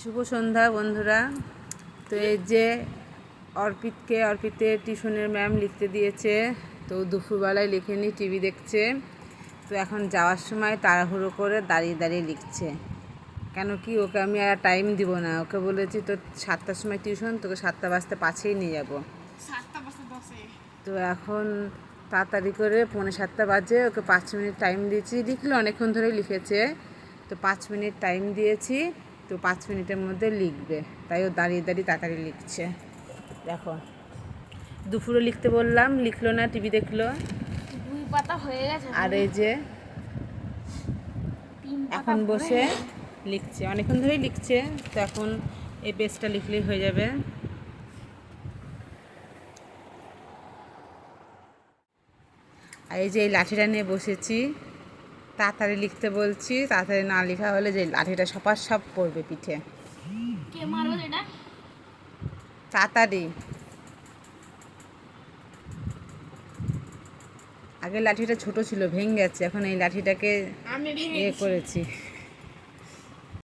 শুভ সন্ধ্যা বন্ধুরা। তো এই যে অর্পিতের টিউশনের ম্যাম লিখতে দিয়েছে, তো দুপুরবেলায় লিখেনি, টিভি দেখছে। তো এখন যাওয়ার সময় তাড়াহুড়ো করে দাঁড়িয়ে দাঁড়িয়ে লিখছে। কেন কি, ওকে আমি আর টাইম দিব না। ওকে বলেছি তো 7টার সময় টিউশন, তোকে 7টা বাজতে 5-এই নিয়ে যাবো। তো এখন তাড়াতাড়ি করে 6:45 বাজে, ওকে 5 মিনিট টাইম দিয়েছি। লিখলে অনেকক্ষণ ধরেই লিখেছে, তো 5 মিনিট টাইম দিয়েছি। তো 5 মিনিটের মধ্যে লিখবে, তাই ও দাঁড়িয়ে দাঁড়িয়ে তাড়াতাড়ি লিখছে। দেখো, দুপুরে লিখতে বললাম, লিখলো না, টিভি দেখলো। 2 পাতা হয়ে গেছে। আর এই যে এখন বসে লিখছে, অনেকক্ষণ ধরেই লিখছে। তো এখন এই পেজটা লিখলেই হয়ে যাবে। আর এই যে এই লাঠিটা নিয়ে বসেছি, তাড়াতাড়ি লিখতে বলছি। তাড়াতাড়ি না লেখা হলে যে লাঠিটা সপ পড়বে পিঠে। কে মারলো এটা? তাড়াতাড়ি। আগের লাঠিটা ছোট ছিল, ভেঙে গেছে। এখন এই লাঠিটাকে আমি ভেঙে করেছি।